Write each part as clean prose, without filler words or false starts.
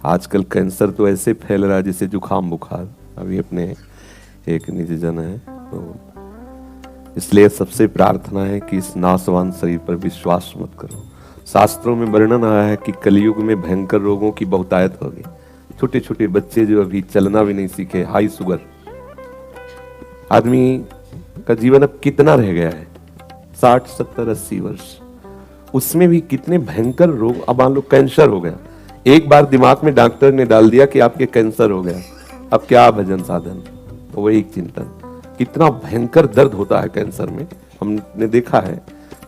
आजकल कैंसर तो ऐसे फैल रहा है जैसे जुकाम बुखार। अभी अपने एक निजी जन है, तो इसलिए सबसे प्रार्थना है कि इस नाशवान शरीर पर विश्वास मत करो। शास्त्रों में वर्णन आया है कि कलयुग में भयंकर रोगों की बहुतायत होगी। छोटे छोटे बच्चे जो अभी चलना भी नहीं सीखे, हाई शुगर, आदमी का जीवन अब कितना रह गया है, 60 70 80 वर्ष, उसमें भी कितने भयंकर रोग। अब मान लो कैंसर हो गया, एक बार दिमाग में डॉक्टर ने डाल दिया कि आपके कैंसर हो गया, अब क्या भजन साधन, वही एक चिंतन। कितना भयंकर दर्द होता है कैंसर में, हमने देखा है।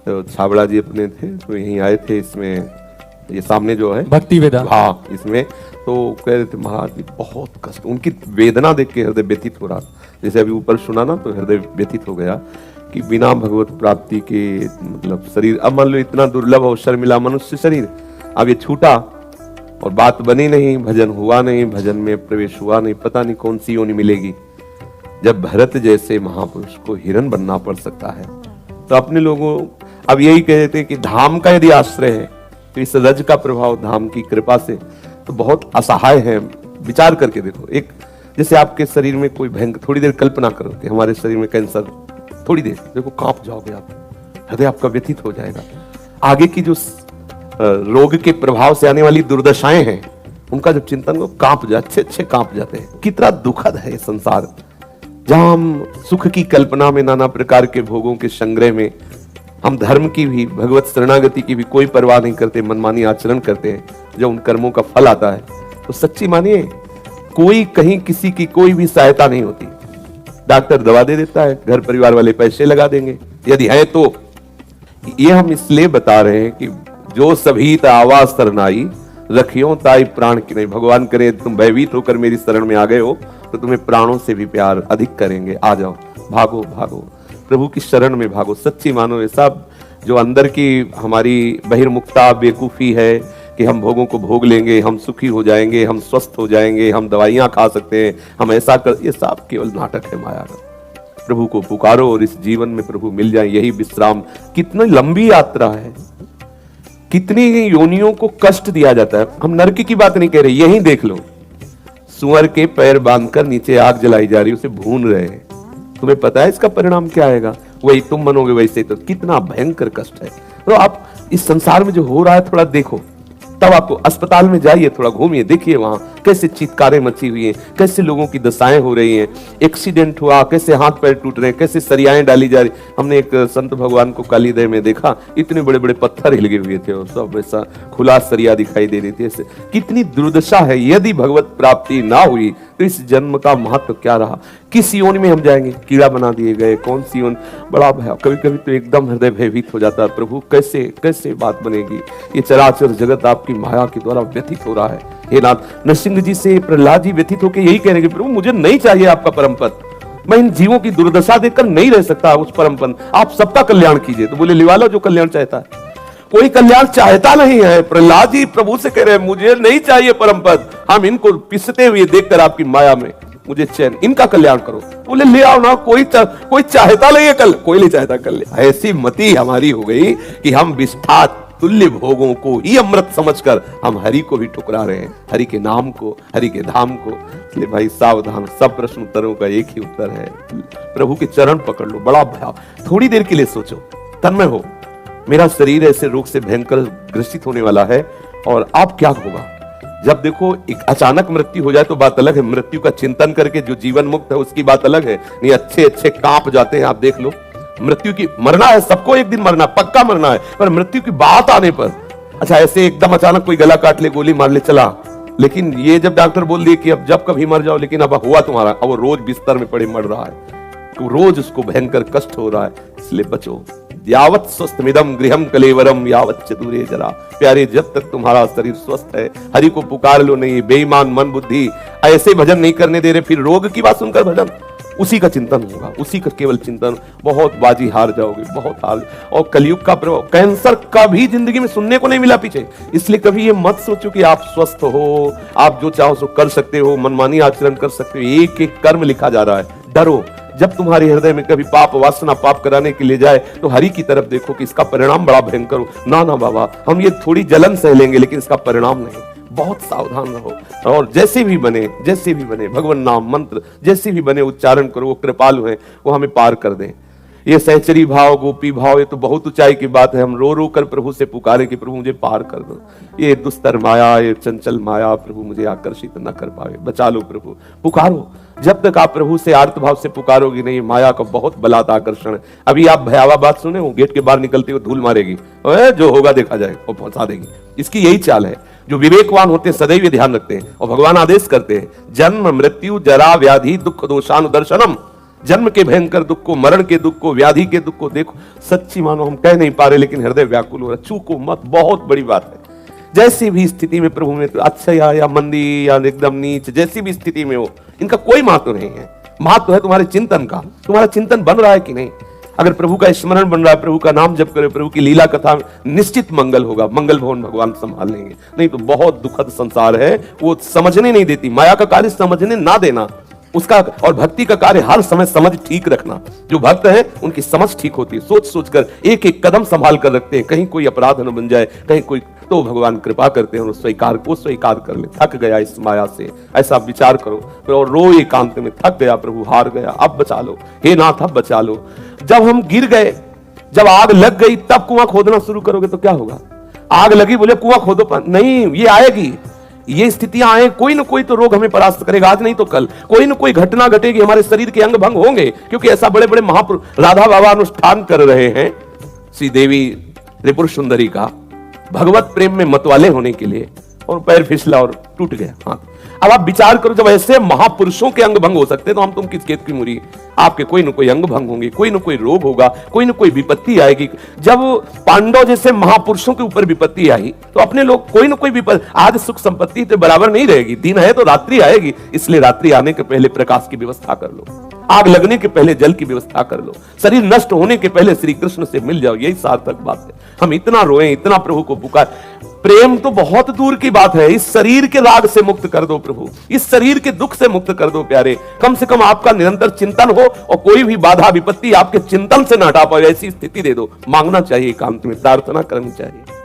तो छाबड़ा जी अपने थे, तो यहीं आए थे, इसमें ये सामने जो है भक्ति वेदांत, हाँ, इसमें तो कह रहे थे महाराज जी बहुत कष्ट, उनकी वेदना देख के हृदय व्यथित हो रहा। जैसे अभी ऊपर सुना ना, तो हृदय व्यथित हो गया कि बिना भगवत प्राप्ति के मतलब शरीर, अब मान लो इतना दुर्लभ अवसर मिला मनुष्य शरीर, अब ये छूटा और बात बनी नहीं, भजन हुआ नहीं, भजन में प्रवेश हुआ नहीं, पता नहीं कौन सी योनि मिलेगी। जब भरत जैसे महापुरुष को हिरण बनना पड़ सकता है, तो अपने लोगों अब यही कहते हैं कि धाम का यदि आश्रय है तो इस रज का प्रभाव धाम की कृपा से तो बहुत असहाय है। विचार करके देखो, एक जैसे आपके शरीर में कोई भयंकर, थोड़ी देर कल्पना करो कि हमारे शरीर में कैंसर, थोड़ी देर देखो कांप जाओगे आप, हृदय आपका व्यथित हो जाएगा। आगे की जो रोग के प्रभाव से आने वाली दुर्दशाएं हैं, उनका जब चिंतन को कांप जाते, अच्छे कांप जाते हैं। कितना दुखद है ये संसार, जहां हम सुख की कल्पना में, नाना प्रकार के भोगों के संग्रह में, हम धर्म की भी, भगवत शरणागति की भी कोई परवाह नहीं करते, मनमानी आचरण करते हैं। जब उन कर्मों का फल आता है तो सच्ची मानिए कोई कहीं किसी की कोई भी सहायता नहीं होती। डॉक्टर दवा दे देता है, घर परिवार वाले पैसे लगा देंगे यदि है तो। ये हम इसलिए बता रहे हैं कि जो सभी आवाज सरनाई रखियो ताई प्राण की नहीं। भगवान करे तुम भयभीत होकर मेरी शरण में आ गए हो तो तुम्हें प्राणों से भी प्यार अधिक करेंगे। आ जाओ, भागो भागो, प्रभु की शरण में भागो। सच्ची मानो ये सब जो अंदर की हमारी बहिर्मुखता बेकूफी है कि हम भोगों को भोग लेंगे, हम सुखी हो जाएंगे, हम स्वस्थ हो जाएंगे, हम दवाइयां खा सकते हैं, हम ऐसा कर, ये सब केवल नाटक है माया का। प्रभु को पुकारो और इस जीवन में प्रभु मिल जाए, यही विश्राम। कितनी लंबी यात्रा है, कितनी योनियों को कष्ट दिया जाता है। हम नरक की बात नहीं कह रहे, यही देख लो, सुअर के पैर बांधकर नीचे आग जलाई जा रही, उसे भून रहे हैं। तुम्हें पता है इसका परिणाम क्या आएगा? वही तुम मनोगे वैसे। तो कितना भयंकर कष्ट है। तो आप इस संसार में जो हो रहा है थोड़ा देखो, तब आपको अस्पताल में जाइए, थोड़ा घूमिए, देखिए वहां कैसे चीत्कारें मची हुई हैं, कैसे लोगों की दशाएं हो रही हैं, एक्सीडेंट हुआ, कैसे हाथ पैर टूट रहे हैं, कैसे सरियाएं डाली जा रही। हमने एक संत भगवान को कालीदह में देखा, इतने बड़े बड़े पत्थर हिलगे हुए थे और सब ऐसा खुला सरिया दिखाई दे रही थी। ऐसे कितनी दुर्दशा है। यदि भगवत प्राप्ति ना हुई तो इस जन्म का महत्व क्या रहा? किस योनि में हम जाएंगे? कीड़ा बना दिए गए, कौन सी योनि? बड़ा भय, कभी कभी तो एकदम हृदय भयभीत हो जाता है। प्रभु कैसे कैसे बात बनेगी? ये चराचर जगत आपकी माया के द्वारा व्यथित हो रहा है। हे नाथ, नरसिंह जी से प्रहलाद जी व्यथित होकर यही कह रहे हैं, प्रभु मुझे नहीं चाहिए आपका परम पद, मैं इन जीवों की दुर्दशा देखकर नहीं रह सकता उस परम पद, आप सबका कल्याण कीजिए। तो बोले लिवा लो जो कल्याण चाहता है। कोई कल्याण चाहता नहीं है। प्रहलाद जी प्रभु से कह रहे हैं मुझे नहीं चाहिए परम पद, हम इनको पिसते हुए देखकर आपकी माया में मुझे चैन, इनका कल्याण करो। बोले ले आओ ना, कोई चाहता नहीं है, कल कोई नहीं चाहता कल्याण। ऐसी मति हमारी हो गई कि हम विष्ठा तुल्य भोगों को ही अमृत समझकर हम हरि को भी ठुकरा रहे हैं, हरि के नाम को, हरि के धाम को। इसलिए भाई सावधान, सब प्रश्न उत्तरों का एक ही उत्तर है, प्रभु के चरण पकड़ लो। बड़ा भया, थोड़ी देर के लिए सोचो, तन्मय हो, मेरा शरीर ऐसे रोग से भयंकर ग्रसित होने वाला है और अब क्या होगा? जब देखो एक अचानक मृत्यु हो जाए तो बात अलग है, मृत्यु का चिंतन करके जो जीवन मुक्त है उसकी बात अलग है। नहीं, अच्छे अच्छे कांप जाते हैं। आप देख लो, मृत्यु की, मरना है सबको, एक दिन मरना, पक्का मरना है, पर मृत्यु की बात आने पर, अच्छा ऐसे एकदम अचानक कोई गला काट ले, गोली मार ले, चला। लेकिन ये जब डॉक्टर बोल दिए कि अब जब कभी मर जाओ, लेकिन अब हुआ तुम्हारा, अब वो रोज बिस्तर में पड़े मर रहा है, तो रोज उसको भयंकर कष्ट हो रहा है। इसलिए बचो। यावत स्वस्थमिदम गृहम कलेवरम यावत चतुरे जरा। प्यारे, जब तक तुम्हारा शरीर स्वस्थ है, हरि को पुकार लो नहीं। बेईमान मन बुद्धि ऐसे भजन नहीं करने दे रहे, फिर रोग की बात सुनकर भजन, उसी का चिंतन होगा, उसी का केवल चिंतन। बहुत बाजी हार जाओगे, बहुत हार। और कलयुग का प्रभाव, कैंसर कभी जिंदगी में सुनने को नहीं मिला पीछे। इसलिए कभी ये मत सोचो कि आप स्वस्थ हो, आप जो चाहो सो कर सकते हो, मनमानी आचरण कर सकते हो। एक एक कर्म लिखा जा रहा है। डरो, जब तुम्हारे हृदय में कभी पाप वासना पाप कराने के लिए जाए तो हरि की तरफ देखो कि इसका परिणाम बड़ा भयंकर हो। ना ना बाबा, हम ये थोड़ी जलन सह लेंगे लेकिन इसका परिणाम नहीं। बहुत सावधान रहो। और जैसे भी बने भगवान नाम मंत्र जैसे भी बने उच्चारण करो, वो कृपालु हैं, वो हमें पार कर दें। ये सहचरी भाव, गोपी भाव, ये तो बहुत ऊंचाई की बात है। हम रो रो कर प्रभु से पुकारे कि प्रभु मुझे पार कर दो। ये दुस्तर माया, ये चंचल माया प्रभु मुझे आकर्षित न कर पावे, बचा लो प्रभु। पुकारो, जब तक आप प्रभु से आर्त भाव से पुकारोगे नहीं, माया का बहुत बलात् आकर्षण है। अभी आप भयावह बात सुने हो, गेट के बाहर निकलते हो धूल मारेगी, जो होगा देखा जाएगा, और पहुंचा देगी। इसकी यही चाल है। जो विवेकवान होते हैं सदैव ध्यान रखते हैं, और भगवान आदेश करते हैं, जन्म मृत्यु जरा व्याधि दुख दोषानुदर्शनम। जन्म के भयंकर दुख को, मरण के दुख को, व्याधि के दुख को देखो। सच्ची मानो हम कह नहीं पा रहे, लेकिन हृदय व्याकुल हो रहा। चूको मत, बहुत बड़ी बात है। जैसी भी स्थिति में प्रभु में, अच्छा या मंदी या एकदम नीच, जैसी भी स्थिति में हो, इनका कोई महत्व नहीं है। महत्व है तुम्हारे चिंतन का। तुम्हारा चिंतन बन रहा है कि नहीं? अगर प्रभु का स्मरण बन रहा है, प्रभु का नाम जप करे, प्रभु की लीला कथा में निश्चित मंगल होगा। मंगल भवन भगवान संभाल लेंगे। नहीं तो बहुत दुखद संसार है, वो समझने नहीं देती। माया का कार्य समझने ना देना उसका, और भक्ति का कार्य हर समय समझ ठीक रखना। जो भक्त है उनकी समझ ठीक होती है, सोच सोच कर एक एक कदम संभाल कर रखते हैं, कहीं कोई अपराध न बन जाए, कहीं कोई, तो भगवान कृपा करते हैं, स्वीकार कर ले। थक गया इस माया से, ऐसा विचार करो और रो एकांत में, थक गया प्रभु, हार गया, अब बचा लो, हे नाथ अब बचा लो। जब हम गिर गए, जब आग लग गई, तब कुआं खोदना शुरू करोगे तो क्या होगा? आग लगी बोले कुआं खोदो, नहीं, ये आएगी, ये स्थितियां आए, कोई ना कोई तो रोग हमें परास्त करेगा, आज नहीं तो कल कोई ना कोई घटना घटेगी, हमारे शरीर के अंग भंग होंगे। क्योंकि ऐसा बड़े बड़े महापुरुष, राधा बाबा अनुष्ठान कर रहे हैं श्री देवी त्रिपुर सुंदरी का, भगवत प्रेम में मतवाले होने के लिए, और पैर फिसला और टूट गया हाथ। अब आप विचार करो, जब ऐसे महापुरुषों के अंग भंग हो सकते हैं, तो हम तुम किस खेत की मुरी? आपके कोई ना कोई अंग भंग होंगे, कोई ना कोई रोग होगा, कोई ना कोई विपत्ति आएगी। जब पांडव जैसे महापुरुषों के ऊपर विपत्ति आई, तो अपने लोग कोई ना कोई विपत्ति, आज सुख संपत्ति तो बराबर नहीं रहेगी, दिन है तो रात्रि आएगी, इसलिए रात्रि आने के पहले प्रकाश की व्यवस्था कर लो, आग लगने के पहले जल की व्यवस्था कर लो, शरीर नष्ट होने के पहले श्री कृष्ण से मिल जाओ। यही सार्थक बात है। हम इतना रोए, इतना प्रभु को पुकार, प्रेम तो बहुत दूर की बात है। इस शरीर के राग से मुक्त कर दो प्रभु, इस शरीर के दुख से मुक्त कर दो प्यारे। कम से कम आपका निरंतर चिंतन हो, और कोई भी बाधा विपत्ति आपके चिंतन से न हटा पाए, ऐसी स्थिति दे दो। मांगना चाहिए, एकांत में प्रार्थना करनी चाहिए।